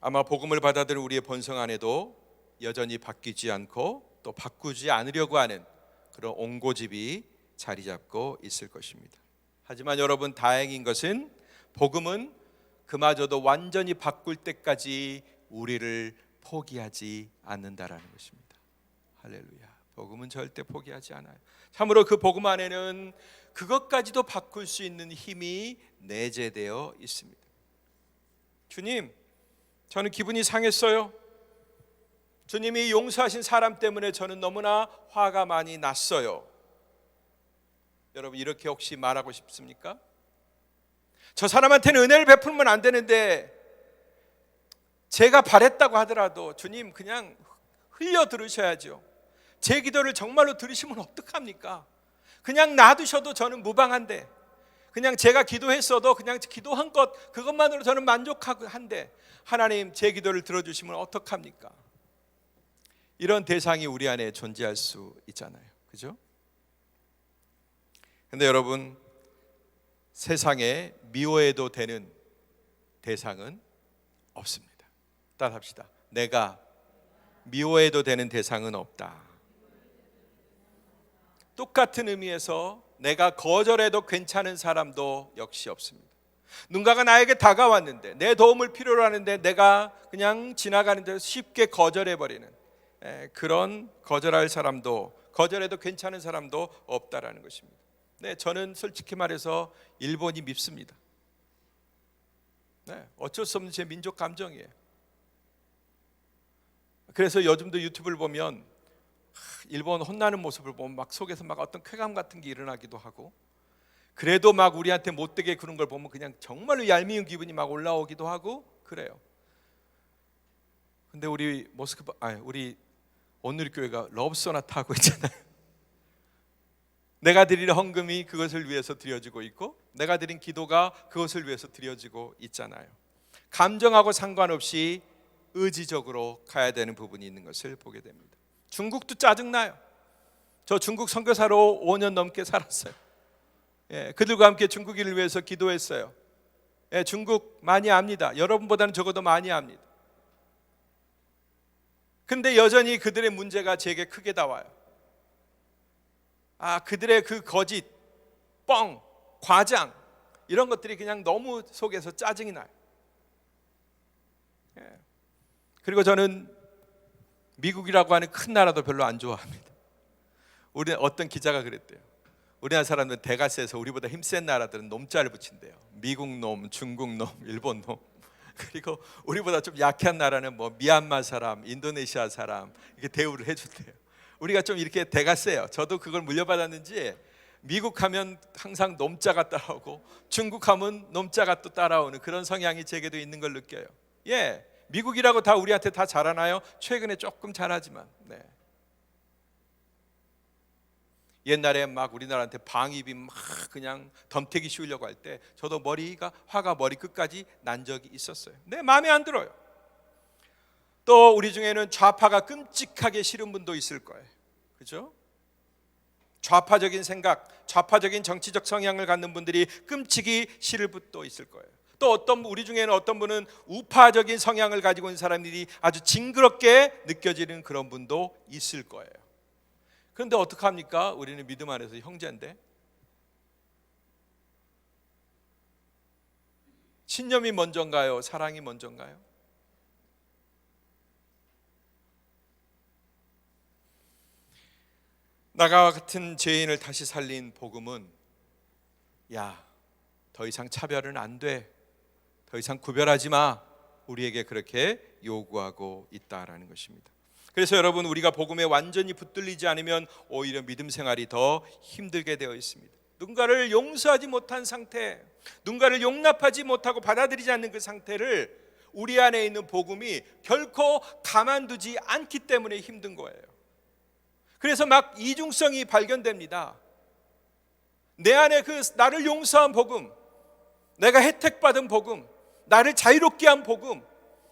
아마 복음을 받아들인 우리의 본성 안에도 여전히 바뀌지 않고 또 바꾸지 않으려고 하는 그런 옹고집이 자리 잡고 있을 것입니다. 하지만 여러분, 다행인 것은 복음은 그마저도 완전히 바꿀 때까지 우리를 포기하지 않는다라는 것입니다. 할렐루야. 복음은 절대 포기하지 않아요. 참으로 그 복음 안에는 그것까지도 바꿀 수 있는 힘이 내재되어 있습니다. 주님, 저는 기분이 상했어요. 주님이 용서하신 사람 때문에 저는 너무나 화가 많이 났어요. 여러분, 이렇게 혹시 말하고 싶습니까? 저 사람한테는 은혜를 베풀면 안 되는데, 제가 바랬다고 하더라도 주님 그냥 흘려 들으셔야죠. 제 기도를 정말로 들으시면 어떡합니까? 그냥 놔두셔도 저는 무방한데, 그냥 제가 기도했어도 그냥 기도한 것, 그것만으로 저는 만족한데, 하나님 제 기도를 들어주시면 어떡합니까? 이런 대상이 우리 안에 존재할 수 있잖아요. 그죠? 근데 여러분, 세상에 미워해도 되는 대상은 없습니다. 따라합시다. 내가 미워해도 되는 대상은 없다. 똑같은 의미에서 내가 거절해도 괜찮은 사람도 역시 없습니다. 누군가가 나에게 다가왔는데, 내 도움을 필요로 하는데 내가 그냥 지나가는 대로 쉽게 거절해버리는, 그런 거절할 사람도, 거절해도 괜찮은 사람도 없다라는 것입니다. 네, 저는 솔직히 말해서 일본이 밉습니다. 네, 어쩔 수 없는 제 민족 감정이에요. 그래서 요즘도 유튜브를 보면 일본 혼나는 모습을 보면 막 속에서 막 어떤 쾌감 같은 게 일어나기도 하고, 그래도 막 우리한테 못되게 구는 걸 보면 그냥 정말로 얄미운 기분이 막 올라오기도 하고 그래요. 근데 우리 우리 온누리교회가 러브소나타 하고 있잖아요. 내가 드릴 헌금이 그것을 위해서 드려지고 있고, 내가 드린 기도가 그것을 위해서 드려지고 있잖아요. 감정하고 상관없이 의지적으로 가야 되는 부분이 있는 것을 보게 됩니다. 중국도 짜증나요. 저 중국 선교사로 5년 넘게 살았어요. 그들과 함께 중국인을 위해서 기도했어요. 중국 많이 압니다. 여러분보다는 적어도 많이 압니다. 근데 여전히 그들의 문제가 제게 크게 다와요. 그들의 그 거짓, 뻥, 과장, 이런 것들이 그냥 너무 속에서 짜증이 나요. 그리고 저는 미국이라고 하는 큰 나라도 별로 안 좋아합니다. 우리 어떤 기자가 그랬대요. 우리나라 사람들은 대가세에서 우리보다 힘센 나라들은 놈자를 붙인대요. 미국 놈, 중국 놈, 일본 놈. 그리고 우리보다 좀 약한 나라는 뭐 미얀마 사람, 인도네시아 사람 이렇게 대우를 해줬대요. 우리가 좀 이렇게 대가 세요. 저도 그걸 물려받았는지 미국 하면 항상 놈자가 따라오고, 중국 하면 놈자가 또 따라오는 그런 성향이 제게도 있는 걸 느껴요. 미국이라고 다 우리한테 다 잘하나요? 최근에 조금 잘하지만. 옛날에 막 우리나라한테 방위비 막 그냥 덤태기 씌우려고 할 때 저도 화가 머리 끝까지 난 적이 있었어요. 내 마음에 안 들어요. 또 우리 중에는 좌파가 끔찍하게 싫은 분도 있을 거예요. 그죠? 좌파적인 생각, 좌파적인 정치적 성향을 갖는 분들이 끔찍이 싫을 분도 있을 거예요. 또 우리 중에는 어떤 분은 우파적인 성향을 가지고 있는 사람들이 아주 징그럽게 느껴지는 그런 분도 있을 거예요. 그런데 어떡합니까? 우리는 믿음 안에서 형제인데. 신념이 먼저인가요? 사랑이 먼저인가요? 나와 같은 죄인을 다시 살린 복음은 더 이상 차별은 안 돼, 더 이상 구별하지 마, 우리에게 그렇게 요구하고 있다라는 것입니다. 그래서 여러분, 우리가 복음에 완전히 붙들리지 않으면 오히려 믿음 생활이 더 힘들게 되어 있습니다. 누군가를 용서하지 못한 상태, 누군가를 용납하지 못하고 받아들이지 않는 그 상태를 우리 안에 있는 복음이 결코 가만두지 않기 때문에 힘든 거예요. 그래서 막 이중성이 발견됩니다. 내 안에 그 나를 용서한 복음, 내가 혜택받은 복음, 나를 자유롭게 한 복음,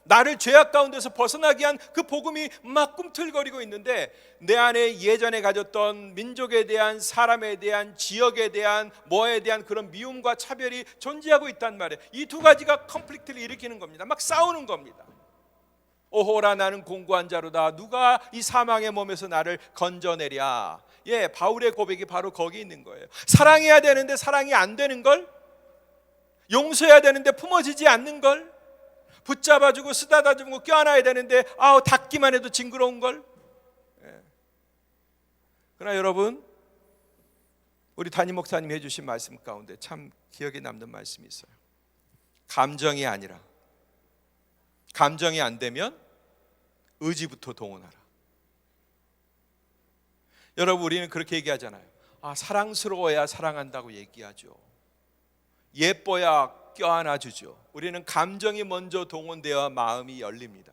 나를 죄악 가운데서 벗어나게 한 그 복음이 막 꿈틀거리고 있는데, 내 안에 예전에 가졌던 민족에 대한, 사람에 대한, 지역에 대한, 뭐에 대한 그런 미움과 차별이 존재하고 있단 말이에요. 이 두 가지가 컨플릭트를 일으키는 겁니다. 막 싸우는 겁니다. 오호라, 나는 공고한 자로다. 누가 이 사망의 몸에서 나를 건져내랴. 바울의 고백이 바로 거기 있는 거예요. 사랑해야 되는데 사랑이 안 되는 걸, 용서해야 되는데 품어지지 않는 걸, 붙잡아주고 쓰다다주고 껴안아야 되는데 닿기만 해도 징그러운 걸. 그러나 여러분, 우리 담임 목사님이 해주신 말씀 가운데 참 기억에 남는 말씀이 있어요. 감정이 아니라, 감정이 안 되면 의지부터 동원하라. 여러분, 우리는 그렇게 얘기하잖아요. 사랑스러워야 사랑한다고 얘기하죠. 예뻐야 껴안아주죠. 우리는 감정이 먼저 동원되어야 마음이 열립니다.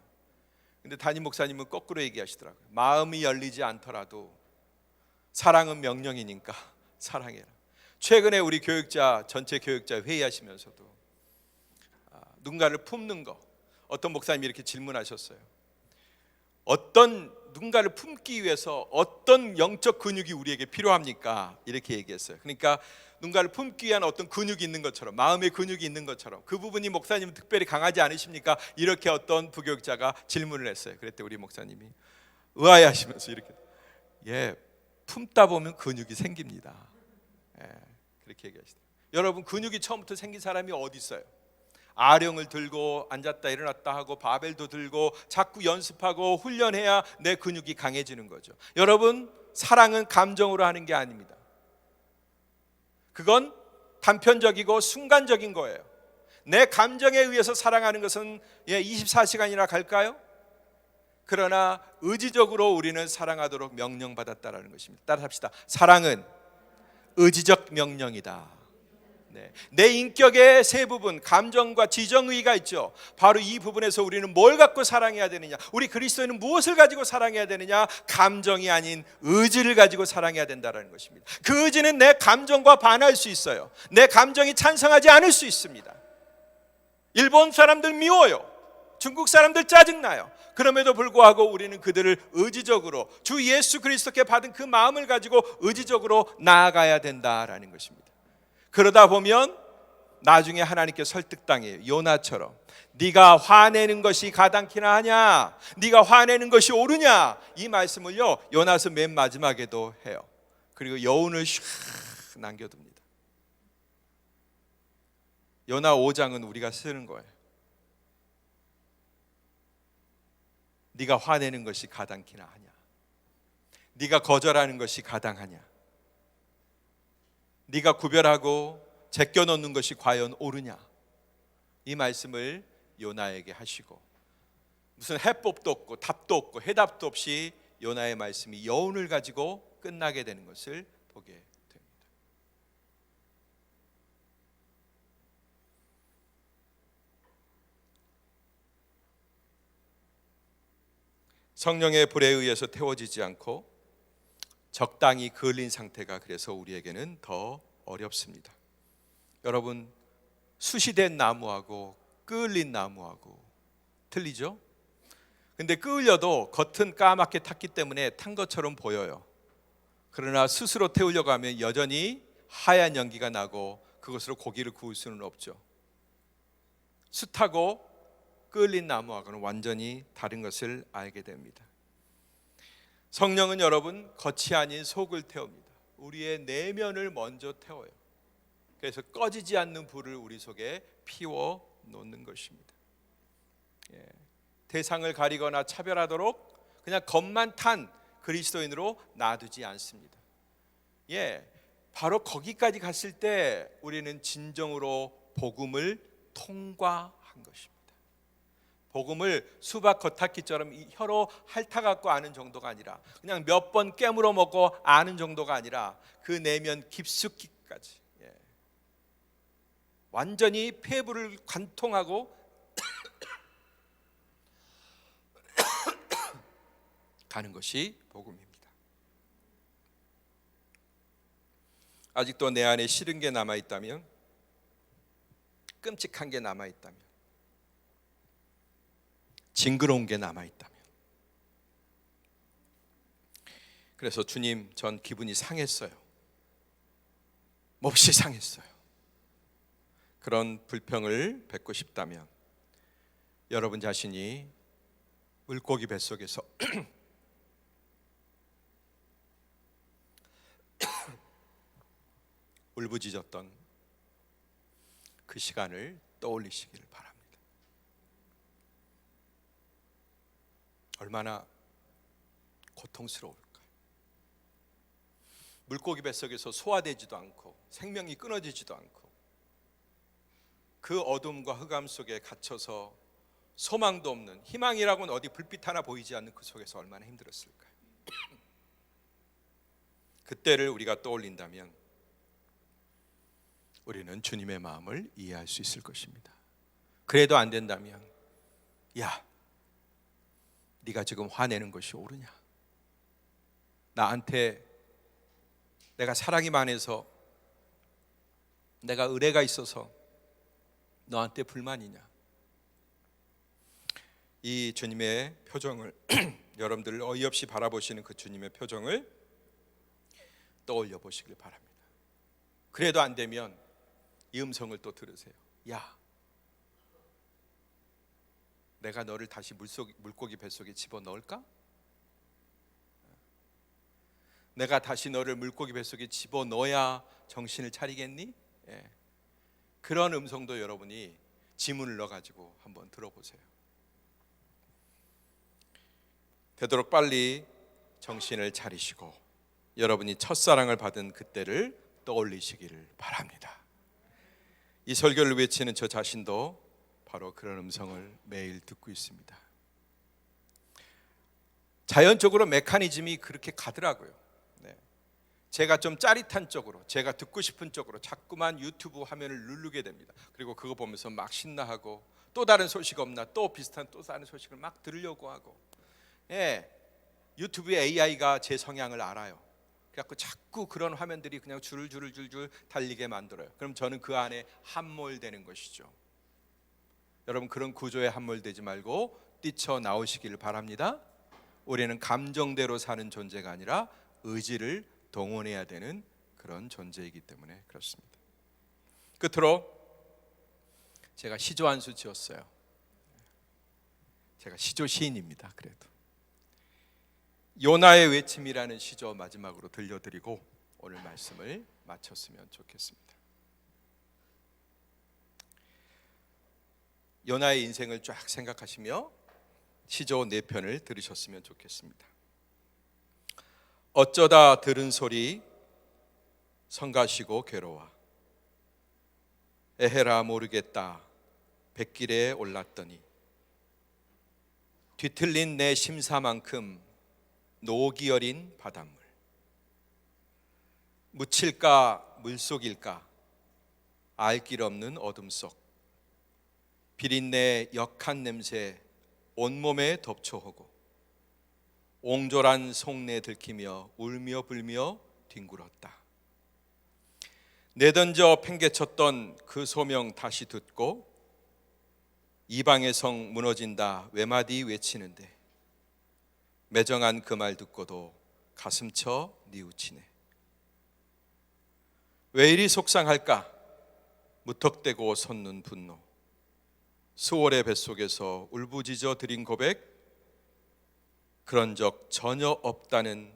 근데 담임 목사님은 거꾸로 얘기하시더라고요. 마음이 열리지 않더라도 사랑은 명령이니까 사랑해라. 최근에 우리 전체 교육자 회의하시면서도 누군가를 품는 거, 어떤 목사님이 이렇게 질문하셨어요. 누군가를 품기 위해서 어떤 영적 근육이 우리에게 필요합니까? 이렇게 얘기했어요. 그러니까 누군가를 품기 위한 어떤 근육이 있는 것처럼, 마음의 근육이 있는 것처럼, 그 부분이 목사님은 특별히 강하지 않으십니까? 이렇게 어떤 부교육자가 질문을 했어요. 그랬더니 우리 목사님이 의아해하시면서 이렇게, 품다 보면 근육이 생깁니다. 그렇게 얘기하시더라고요. 여러분, 근육이 처음부터 생긴 사람이 어디 있어요? 아령을 들고 앉았다 일어났다 하고 바벨도 들고 자꾸 연습하고 훈련해야 내 근육이 강해지는 거죠. 여러분, 사랑은 감정으로 하는 게 아닙니다. 그건 단편적이고 순간적인 거예요. 내 감정에 의해서 사랑하는 것은 24시간이나 갈까요? 그러나 의지적으로 우리는 사랑하도록 명령받았다라는 것입니다. 따라합시다. 사랑은 의지적 명령이다. 네. 내 인격의 세 부분, 감정과 지정의가 있죠. 바로 이 부분에서 우리는 뭘 갖고 사랑해야 되느냐, 우리 그리스도인은 무엇을 가지고 사랑해야 되느냐, 감정이 아닌 의지를 가지고 사랑해야 된다는 것입니다. 그 의지는 내 감정과 반할 수 있어요. 내 감정이 찬성하지 않을 수 있습니다. 일본 사람들 미워요. 중국 사람들 짜증나요. 그럼에도 불구하고 우리는 그들을 의지적으로 주 예수 그리스도께 받은 그 마음을 가지고 의지적으로 나아가야 된다라는 것입니다. 그러다 보면 나중에 하나님께 설득당해요. 요나처럼 네가 화내는 것이 가당키나 하냐, 네가 화내는 것이 옳으냐, 이 말씀을요 요나서 맨 마지막에도 해요. 그리고 여운을 샥 남겨둡니다. 요나 5장은 우리가 쓰는 거예요. 네가 화내는 것이 가당키나 하냐, 네가 거절하는 것이 가당하냐, 네가 구별하고 제껴놓는 것이 과연 옳으냐, 이 말씀을 요나에게 하시고 무슨 해법도 없고 답도 없고 해답도 없이 요나의 말씀이 여운을 가지고 끝나게 되는 것을 보게 됩니다. 성령의 불에 의해서 태워지지 않고 적당히 그을린 상태가 그래서 우리에게는 더 어렵습니다. 여러분, 수시된 나무하고 그을린 나무하고 틀리죠? 근데 그을려도 겉은 까맣게 탔기 때문에 탄 것처럼 보여요. 그러나 스스로 태우려고 하면 여전히 하얀 연기가 나고 그것으로 고기를 구울 수는 없죠. 숯하고 그을린 나무하고는 완전히 다른 것을 알게 됩니다. 성령은 여러분 겉이 아닌 속을 태웁니다. 우리의 내면을 먼저 태워요. 그래서 꺼지지 않는 불을 우리 속에 피워 놓는 것입니다. 대상을 가리거나 차별하도록 그냥 겉만 탄 그리스도인으로 놔두지 않습니다. 바로 거기까지 갔을 때 우리는 진정으로 복음을 통과한 것입니다. 복음을 수박 겉핥기처럼 혀로 핥아갖고 아는 정도가 아니라 그냥 몇 번 깨물어 먹고 아는 정도가 아니라 그 내면 깊숙이까지 완전히 폐부를 관통하고 가는 것이 복음입니다. 아직도 내 안에 싫은 게 남아있다면, 끔찍한 게 남아있다면, 징그러운 게 남아있다면, 그래서 주님, 전 기분이 상했어요, 몹시 상했어요, 그런 불평을 뱉고 싶다면 여러분 자신이 물고기 뱃속에서 울부짖었던 그 시간을 떠올리시기를 바랍니다. 얼마나 고통스러울까요? 물고기 뱃속에서 소화되지도 않고 생명이 끊어지지도 않고 그 어둠과 흑암 속에 갇혀서 소망도 없는, 희망이라고는 어디 불빛 하나 보이지 않는 그 속에서 얼마나 힘들었을까요? 그때를 우리가 떠올린다면 우리는 주님의 마음을 이해할 수 있을 것입니다. 그래도 안 된다면, 야, 네가 지금 화내는 것이 옳으냐? 나한테 내가 사랑이 많아서, 내가 의뢰가 있어서 너한테 불만이냐? 이 주님의 표정을 여러분들 어이없이 바라보시는 그 주님의 표정을 떠올려 보시길 바랍니다. 그래도 안 되면 이 음성을 또 들으세요. 야, 내가 너를 다시 물고기 뱃속에 집어넣을까? 내가 다시 너를 물고기 뱃속에 집어넣어야 정신을 차리겠니? 그런 음성도 여러분이 지문을 넣어가지고 한번 들어보세요. 되도록 빨리 정신을 차리시고 여러분이 첫사랑을 받은 그때를 떠올리시기를 바랍니다. 이 설교를 외치는 저 자신도 바로 그런 음성을 매일 듣고 있습니다. 자연적으로 메커니즘이 그렇게 가더라고요. 제가 좀 짜릿한 쪽으로, 제가 듣고 싶은 쪽으로 자꾸만 유튜브 화면을 누르게 됩니다. 그리고 그거 보면서 막 신나하고 또 다른 소식 없나, 또 비슷한 또 다른 소식을 막 들으려고 하고. 유튜브의 AI가 제 성향을 알아요. 그래갖고 자꾸 그런 화면들이 그냥 줄줄 달리게 만들어요. 그럼 저는 그 안에 함몰되는 것이죠. 여러분, 그런 구조에 함몰되지 말고 뛰쳐나오시기를 바랍니다. 우리는 감정대로 사는 존재가 아니라 의지를 동원해야 되는 그런 존재이기 때문에 그렇습니다. 끝으로 제가 시조 한 수 지었어요. 제가 시조 시인입니다. 그래도 요나의 외침이라는 시조 마지막으로 들려드리고 오늘 말씀을 마쳤으면 좋겠습니다. 요나의 인생을 쫙 생각하시며 시조 4편을 들으셨으면 좋겠습니다. 어쩌다 들은 소리 성가시고 괴로워 에헤라 모르겠다 백길에 올랐더니 뒤틀린 내 심사만큼 녹이 어린 바닷물 묻힐까 물속일까 알 길 없는 어둠 속 비린내 역한 냄새 온몸에 덮쳐오고 옹졸한 속내 들키며 울며 불며 뒹굴었다. 내던져 팽개쳤던 그 소명 다시 듣고 이방의 성 무너진다 외마디 외치는데 매정한 그 말 듣고도 가슴쳐 뉘우치네. 왜 이리 속상할까? 무턱대고 솟는 분노 수월의 뱃속에서 울부짖어 드린 고백 그런 적 전혀 없다는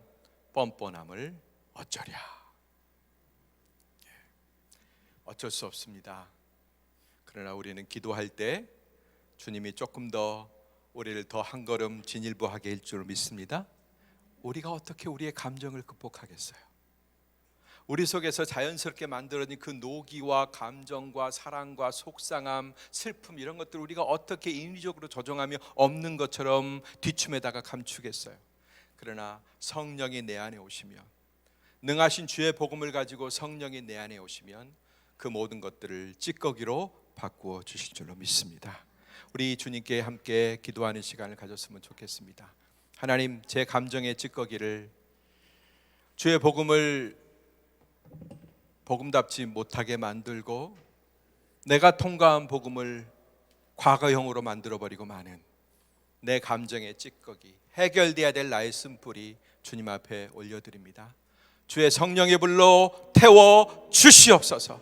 뻔뻔함을 어쩌랴. 어쩔 수 없습니다. 그러나 우리는 기도할 때 주님이 조금 더 우리를 더 한 걸음 진일보하게 할 줄 믿습니다. 우리가 어떻게 우리의 감정을 극복하겠어요? 우리 속에서 자연스럽게 만들어진 그 노기와 감정과 사랑과 속상함, 슬픔 이런 것들을 우리가 어떻게 인위적으로 조정하며 없는 것처럼 뒷춤에다가 감추겠어요? 그러나 성령이 내 안에 오시면, 능하신 주의 복음을 가지고 성령이 내 안에 오시면 그 모든 것들을 찌꺼기로 바꾸어 주실 줄로 믿습니다. 우리 주님께 함께 기도하는 시간을 가졌으면 좋겠습니다. 하나님, 제 감정의 찌꺼기를 주의 복음을 복음답지 못하게 만들고 내가 통과한 복음을 과거형으로 만들어버리고 마는 내 감정의 찌꺼기, 해결돼야 될 나의 쓴뿌리 주님 앞에 올려드립니다. 주의 성령의 불로 태워 주시옵소서.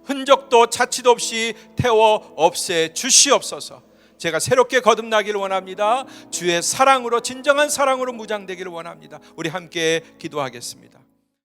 흔적도 자취도 없이 태워 없애 주시옵소서. 제가 새롭게 거듭나기를 원합니다. 주의 사랑으로, 진정한 사랑으로 무장되기를 원합니다. 우리 함께 기도하겠습니다.